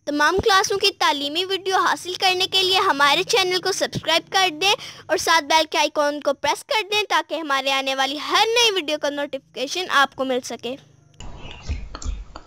तमाम क्लासों की तालीमी वीडियो हासिल करने के लिए हमारे चैनल को सब्सक्राइब कर दें और साथ बेल के आइकॉन को प्रेस कर दें ताकि हमारे आने वाली हर नई वीडियो का नोटिफिकेशन आपको मिल सके।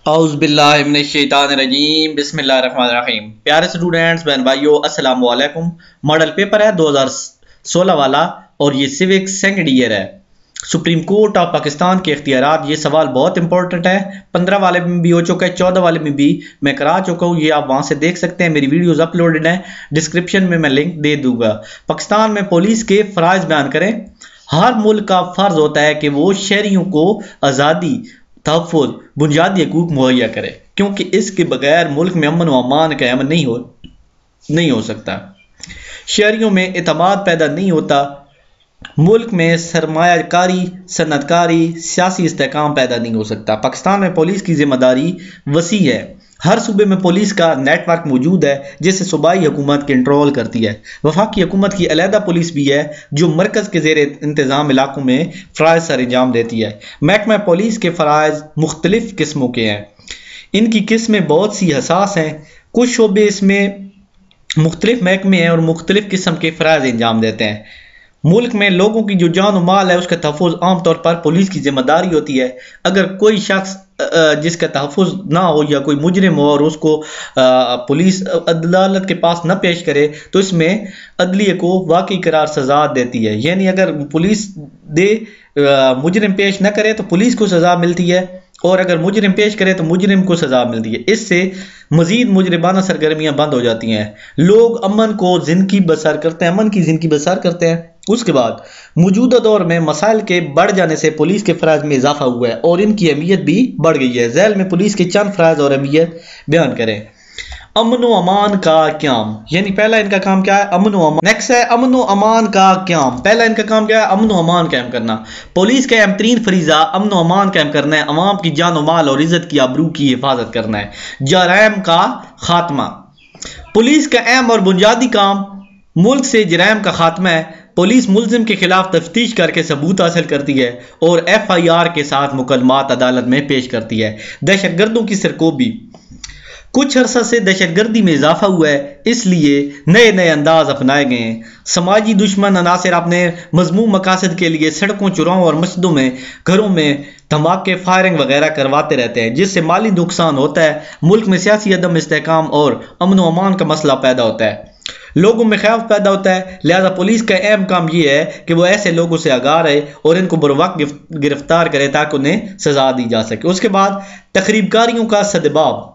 औज़ुबिल्लाहिमिनश्शैतानिर्रजीम बिस्मिल्लाहिर्रहमानिर्रहीम। प्यारे स्टूडेंट्स, बहन भाइयों, अस्सलाम वालेकुम। मॉडल पेपर है 2016 वाला और ये सिविक्स सेकंड ईयर है। सुप्रीम कोर्ट ऑफ पाकिस्तान के इख्तियारात, ये सवाल बहुत इंपॉर्टेंट है। 15 वाले में भी हो चुका है, 14 वाले में भी मैं करा चुका हूँ। ये आप वहां से देख सकते हैं, मेरी वीडियोस अपलोडेड हैं, डिस्क्रिप्शन में मैं लिंक दे दूंगा। पाकिस्तान में पुलिस के फराइज बयान करें। हर मुल्क का फर्ज होता है कि वो शहरियों को आज़ादी, तहफ़्फ़ुज़, बुनियादी हकूक़ मुहैया करे, क्योंकि इसके बगैर मुल्क में अमन व अमान कायम नहीं हो सकता। शहरियों में एतमाद पैदा नहीं होता, मुल्क में सरमायाकारी, सनतकारी, सियासी इस्तेहकाम पैदा नहीं हो सकता। पाकिस्तान में पुलिस की जिम्मेदारी वसी है। हर सूबे में पुलिस का नेटवर्क मौजूद है जिसे सूबाई हुकूमत कंट्रोल करती है। वफाकी हुकूमत की अलहदा पुलिस भी है जो मरकज़ के ज़ेर इंतज़ाम इलाकों में फ़राइज़ सर अंजाम देती है। महकमा पुलिस के फ़राइज़ मुख्तलिफ़ किस्मों के हैं। इनकी किस्में बहुत सी हसास हैं। कुछ शोबे इसमें मुख्तलिफ महकमे हैं और मुख्तलिफ किस्म के फ़राइज़ अंजाम देते हैं। मुल्क में लोगों की जो जान और माल है उसका तहफ़्फ़ुज़ आमतौर पर पुलिस की जिम्मेदारी होती है। अगर कोई शख्स जिसका तहफ़्फ़ुज़ ना हो या कोई मुजरिम हो और उसको पुलिस अदालत के पास न पेश करे तो इसमें अदलिये को वाकई करार सज़ा देती है। यानी अगर पुलिस मुजरिम पेश न करे तो पुलिस को सज़ा मिलती है और अगर मुजरिम पेश करे तो मुजरिम को सज़ा मिलती है। इससे मजीद मुजरिमाना सरगर्मियां बंद हो जाती हैं। लोग अमन की ज़िंदगी बसर करते हैं। उसके बाद मौजूदा दौर में मसाइल के बढ़ जाने से पुलिस के फ़राइज़ में इजाफा हुआ है और इनकी अहमियत भी बढ़ गई है। झैल में पुलिस के चंद फ़राइज़ और अहमियत बयान करें। अमन व अमान का क़याम, यानी पहला इनका काम क्या है? अमन व अमान। नेक्स्ट है अमन व अमान का क़याम। पहला इनका काम क्या है? अमन व अमान कायम करना। पुलिस का अहम तरीन फरीज़ा अमन व अमान कायम करना है। अवाम की जान व माल और इज़्ज़त की आबरू की हिफाजत करना है। जराइम का खात्मा। पुलिस का अहम और बुनियादी काम मुल्क से जराइम का खात्मा है। पुलिस मुलजिम के खिलाफ तफ्तीश करके सबूत हासिल करती है और FIR के साथ मुकदमात अदालत में पेश करती है। दहशतगर्दों की सरकोबी। कुछ अरसा से दहशतगर्दी में इजाफा हुआ है, इसलिए नए नए अंदाज अपनाए गए हैं। समाजी दुश्मन अनासर अपने मजमूम मकासद के लिए सड़कों, चौराहों और मस्जिदों में, घरों में धमाके, फायरिंग वगैरह करवाते रहते हैं, जिससे माली नुकसान होता है। मुल्क में सियासी अदम इस्तेहकाम और अमन व अमान का मसला पैदा होता है। लोगों में खौफ पैदा होता है। लिहाजा पुलिस का अहम काम यह है कि वो ऐसे लोगों से आगाह रहे और इनको बरवक्त गिरफ्तार करे ताकि उन्हें सजा दी जा सके। उसके बाद तखरीबकारियों का सदबाब।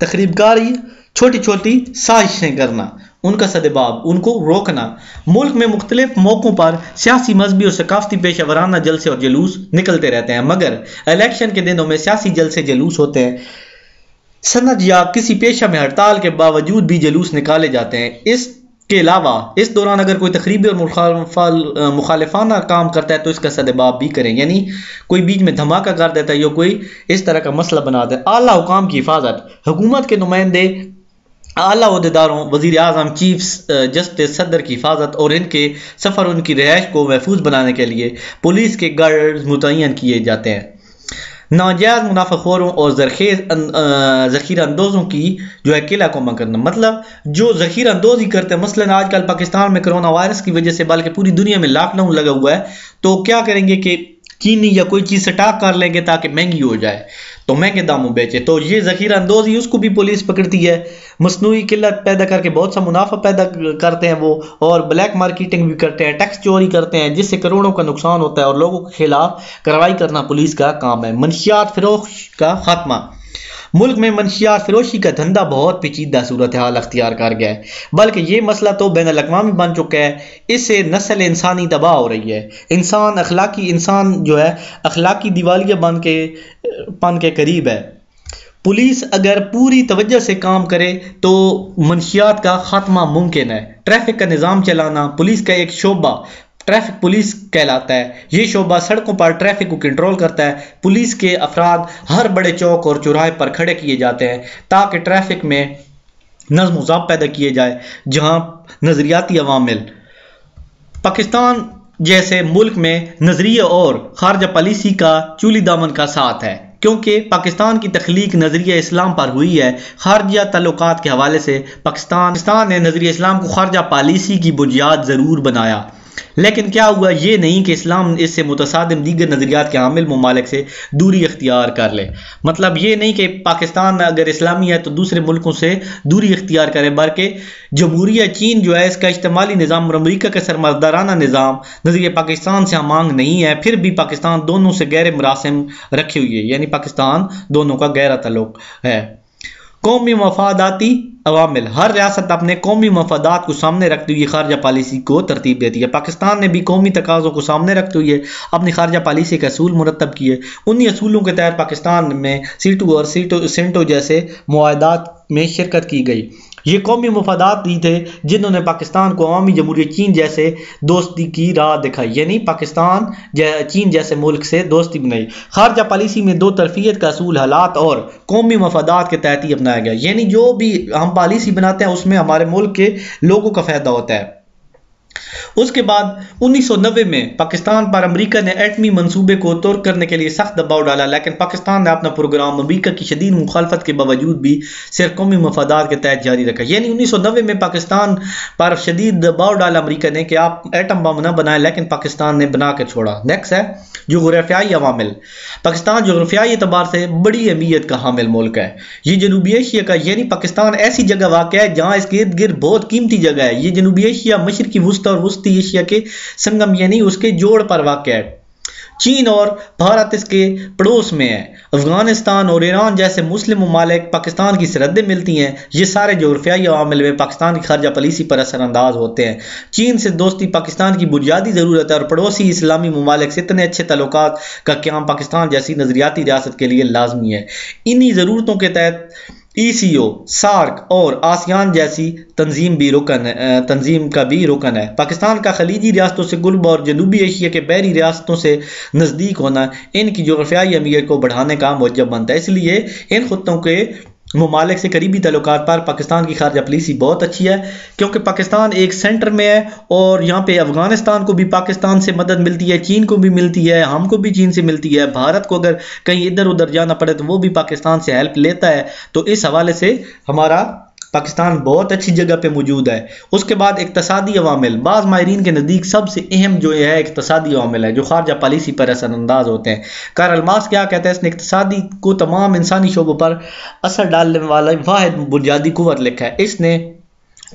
तखरीबकारी छोटी छोटी साजिशें करना, उनका सदबाब, उनको रोकना। मुल्क में मुख्तलिफ मौकों पर सियासी, मजहबी और सकाफती पेशा वराना जलसे और जुलूस निकलते रहते हैं, मगर इलेक्शन के दिनों में सियासी जलसे जुलूस होते हैं। सनद या किसी पेशा में हड़ताल के बावजूद भी जुलूस निकाले जाते हैं। इसके अलावा इस दौरान अगर कोई तकरीबी और मुखालिफाना काम करता है तो इसका सदबाब भी करें, यानी कोई बीच में धमाका कर देता है या कोई इस तरह का मसला बनाता है। आला हुकाम की हिफाजत। हुकूमत के नुमाइंदे, आला ओहदेदारों, वज़ीर आज़म, चीफ जस्टिस, सदर की हिफाजत और इनके सफ़र, उनकी रिहाइश को महफूज बनाने के लिए पुलिस के गार्ड्स मुतय्यन किए जाते हैं। नाजायज़ मुनाफाखोरों और ज़ख़ीरा अंदोज़ों की जो है किला को कम करना, मतलब जो ज़ख़ीरा अंदोज़ी करते हैं। मसलन आजकल पाकिस्तान में कोरोना वायरस की वजह से बल्कि पूरी दुनिया में लॉकडाउन लगा हुआ है, तो क्या करेंगे कि चीनी या कोई चीज़ स्टॉक कर लेंगे ताकि महंगी हो जाए तो महंगे दामों बेचे। तो ये ज़ख़ीरा अंदोज़ी, उसको भी पुलिस पकड़ती है। मसनूई किल्लत पैदा करके बहुत सा मुनाफा पैदा करते हैं वो, और ब्लैक मार्केटिंग भी करते हैं, टैक्स चोरी करते हैं, जिससे करोड़ों का नुकसान होता है और लोगों के खिलाफ कार्रवाई करना पुलिस का काम है। मंशियात फरोश का खात्मा। मुल्क में मंशियात फरोशी का धंधा बहुत पेचीदा सूरत हाल अख्तियार कर गया है, बल्कि ये मसला तो बैनुल अक़वामी बन चुका है। इससे नस्ल इंसानी तबाह हो रही है। इंसान जो है अखलाकी दिवालिया बन के करीब है। पुलिस अगर पूरी तवज्जो से काम करे तो मंशियात का खात्मा मुमकिन है। ट्रैफिक का निज़ाम चलाना। पुलिस का एक शोबा ट्रैफिक पुलिस कहलाता है। ये शोबा सड़कों पर ट्रैफिक को कंट्रोल करता है। पुलिस के अफराद हर बड़े चौक और चौराहे पर खड़े किए जाते हैं ताकि ट्रैफिक में नज़्म व ज़ब्त पैदा किए जाए। जहां नज़रियाती अवामिल पाकिस्तान जैसे मुल्क में नजरिया और खारजा पॉलिसी का चूली दामन का साथ है क्योंकि पाकिस्तान की तख्लीक नजरिया इस्लाम पर हुई है। खारजा ताल्लुकात के हवाले से पाकिस्तान ने नजरिया इस्लाम को खारजा पॉलिसी की बुनियाद ज़रूर बनाया, लेकिन क्या हुआ ये नहीं कि इस्लाम इससे मुतसादिम दीगर नज़रियात के हामिल ममालिक से दूरी इख्तियार कर ले। मतलब ये नहीं कि पाकिस्तान अगर इस्लामी है तो दूसरे मुल्कों से दूरी इख्तियार करे, बल्कि जमहूरिया चीन जो है इसका इज्तिमाली निज़ाम और अमरीका का सरमादाराना निज़ाम नज़रिया पाकिस्तान से मांग नहीं है, फिर भी पाकिस्तान दोनों से गहरे मरासिम रखे हुए है, यानी पाकिस्तान दोनों का गहरा ताल्लुक है। कौमी मफादाती अवामिल, हर रियासत अपने कौमी मफादात को सामने रखते हुए खारजा पॉलिसी को तरतीब देती है। पाकिस्तान ने भी कौमी तकाज़ों को सामने रखते हुए अपनी खारजा पॉलिसी के असूल मुरतब किए। उन्हीं असूलों के तहत पाकिस्तान में सीटू और सेंटो जैसे मुआहदात में शिरकत की गई। ये कौमी मफादात ही थे जिन्होंने पाकिस्तान को अवामी जमहूरियत चीन जैसे दोस्ती की राह दिखाई, यानी पाकिस्तान चीन जैसे मुल्क से दोस्ती बनाई। खारजा पॉलिसी में दो तरफियत का असूल हालात और कौमी मफादात के तहत ही अपनाया गया, यानी जो भी हम पॉलिसी बनाते हैं उसमें हमारे मुल्क के लोगों का फायदा होता है। उसके बाद 1990 में पाकिस्तान पर अमेरिका ने एटमी मंसूबे को तुर्क करने के लिए सख्त दबाव डाला, लेकिन पाकिस्तान ने अपना प्रोग्राम अमेरिका की शदीद मुखालफत के बावजूद भी सिर्फ कौमी मफादात के तहत जारी रखा। यानी 1990 में पाकिस्तान पर शदीद दबाव डाला अमेरिका ने कि आप एटम बम न बनाए, लेकिन पाकिस्तान ने बना के छोड़ा। नेक्स्ट है जोग्राफियाई अवामिल। पाकिस्तान जोग्राफियाई एतबार से बड़ी अहमियत का हामिल मुल्क है। ये जनूबी एशिया का, यानी पाकिस्तान ऐसी जगह वाक़ है जहाँ इसके इर्द गिर्द बहुत कीमती जगह है। ये जनूबी एशिया मशरकी वुस्ता और वस्ती एशिया के संगम यानी उसके जोड़ पर वाक़ है। चीन और भारत इसके पड़ोस में है। अफगानिस्तान और ईरान जैसे मुस्लिम ममालिक पाकिस्तान की सरहदें मिलती हैं। ये सारे जोग्राफियाई अवामिल में पाकिस्तान की खारजा पॉलिसी पर असरअंदाज होते हैं। चीन से दोस्ती पाकिस्तान की बुनियादी ज़रूरत है और पड़ोसी इस्लामी ममालिक से इतने अच्छे ताल्लुकात का क़याम पाकिस्तान जैसी नज़रियाती रियासत के लिए लाजमी है। इन्हीं ज़रूरतों के तहत ECO, सार्क और आसियान जैसी तंजीम का भी रुकन है। पाकिस्तान का खलीजी रियासतों से गुल्ब और जनूबी एशिया के बहरी रियासतों से नज़दीक होना इनकी जोग्राफियाई अहमियत को बढ़ाने का मूजब बनता है। इसलिए इन खुत्तों के ममालिक से करीबी ताल्लुकात पर पाकिस्तान की खारजा पॉलिसी बहुत अच्छी है, क्योंकि पाकिस्तान एक सेंटर में है और यहाँ पे अफगानिस्तान को भी पाकिस्तान से मदद मिलती है, चीन को भी मिलती है, हमको भी चीन से मिलती है। भारत को अगर कहीं इधर उधर जाना पड़े तो वो भी पाकिस्तान से हेल्प लेता है। तो इस हवाले से हमारा पाकिस्तान बहुत अच्छी जगह पे मौजूद है। उसके बाद इक्तसादी अवामिल। बाज़ माहिरीन के नज़दीक सबसे अहम जो है इक्तसादी अवामिल है जो खारजा पॉलिसी पर असरअंदाज होते हैं। कार्ल मार्क्स क्या कहते हैं, इसने इक्तसादी को तमाम इंसानी शोबों पर असर डालने वाला वाहिद बुनियादी कुव्वत लिखा है। इसने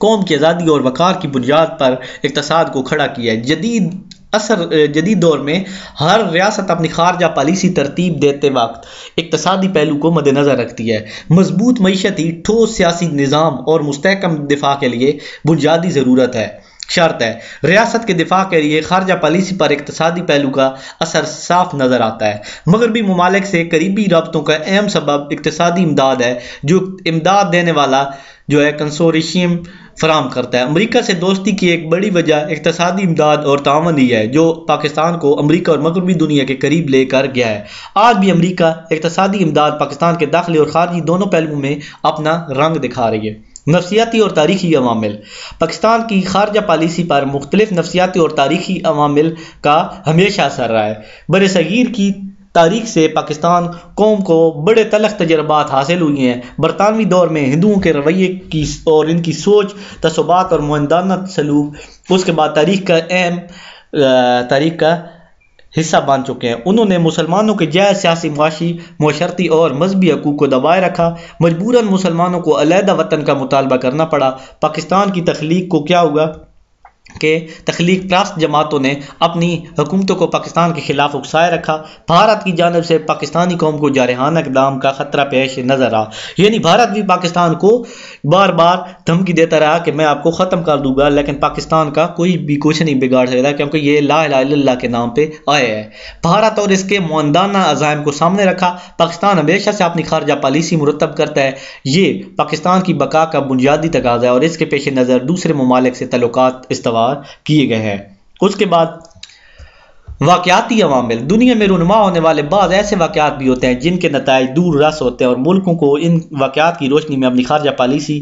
कौम की आज़ादी और वक़ार की बुनियाद पर इक्तसाद को खड़ा किया है। जदीद दौर में हर रियासत अपनी खारजा पॉलिसी तरतीब देते वक्त इक्तसादी पहलू को मद्देनजर रखती है। मजबूत मईशत ही ठोस सियासी निज़ाम और मुस्तहकम दिफा के लिए बुनियादी ज़रूरत है, शर्त है। रियासत के दिफा के लिए खारजा पॉलिसी पर इक्तसादी पहलू का असर साफ नज़र आता है। मगरबी ममालिक से करीबी रब्तों का अहम सबब इक्तसादी इमदाद है, जो इमदाद देने वाला जो है कंसोर्शियम फराम करता है। अमेरिका से दोस्ती की एक बड़ी वजह इक्तसादी इमदाद और तावन ही है, जो पाकिस्तान को अमेरिका और मगरबी दुनिया के करीब लेकर गया है। आज भी अमेरिका इक्तसादी इमदाद पाकिस्तान के दाखिली और खारजी दोनों पहलुओं में अपना रंग दिखा रही है। नफ्सियाती और तारीखी अवामिल। पाकिस्तान की खारजा पॉलिसी पर मुख्तलिफ नफ्सियाती और तारीखी अवामिल का हमेशा असर रहा है। बरसगीर की तारीख से पाकिस्तान कौम को बड़े तलख तजर्बात हासिल हुई हैं। बरतानवी दौर में हिंदुओं के रवैये की और इनकी सोच, तसव्वुरात और मुआंदाना सलूक उसके बाद तारीख का हिस्सा बन चुके हैं। उन्होंने मुसलमानों के जायज़ सियासी, मुआशी, मुशरती और मजहबी हकूक़ को दबाए रखा। मजबूरन मुसलमानों को अलहदा वतन का मुतालबा करना पड़ा। पाकिस्तान की तख्लीक को क्या हुआ कि तख्लीक प्रास्त जमातों ने अपनी हुकूमतों को पाकिस्तान के खिलाफ उकसाए रखा। भारत की जानिब से पाकिस्तानी कौम को जारहाना इक़दाम का ख़तरा पेश नज़र आ, यानी भारत भी पाकिस्तान को बार बार धमकी देता रहा कि मैं आपको ख़त्म कर दूंगा, लेकिन पाकिस्तान का कोई भी कुछ नहीं बिगाड़ सकता, क्योंकि ये ला इलाहा इल्लल्लाह के नाम पे आए हैं। भारत और इसके मुआंदाना अज़ाइम को सामने रखा। पाकिस्तान हमेशा से अपनी खारजा पॉलिसी मुरतब करता है। ये पाकिस्तान की बका का बुनियादी तकाज़ा है और इसके पेश नज़र दूसरे ममालिक से तल्लुकात इस्तवार किए गए हैं। उसके बाद वाक़याती अवामिल। दुनिया में रुनमा होने वाले बाज़ ऐसे वाक़यात भी होते हैं जिनके नताइज दूर रस होते हैं और मुल्कों को इन वाक़यात की रोशनी में अपनी खारजा पॉलिसी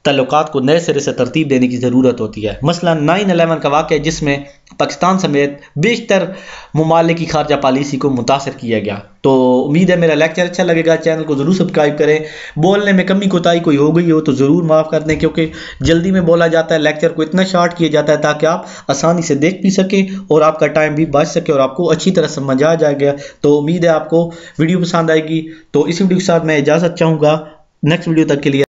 तल्लुकात को नए सिरे से तरतीब देने की ज़रूरत होती है। मसलन 9/11 का वाक़या जिसमें पाकिस्तान समेत बेशतर ममालिक की खारजा पॉलिसी को मुतासर किया गया। तो उम्मीद है मेरा लेक्चर अच्छा लगेगा। चैनल को ज़रूर सब्सक्राइब करें। बोलने में कमी कोताही कोई हो गई हो तो ज़रूर माफ़ कर दें, क्योंकि जल्दी में बोला जाता है। लेक्चर को इतना शॉर्ट किया जाता है ताकि आप आसानी से देख भी सकें और आपका टाइम भी बच सके और आपको अच्छी तरह समझ आ जाएगा। तो उम्मीद है आपको वीडियो पसंद आएगी। तो इस वीडियो के साथ मैं इजाज़त चाहूँगा। नेक्स्ट वीडियो तक के लिए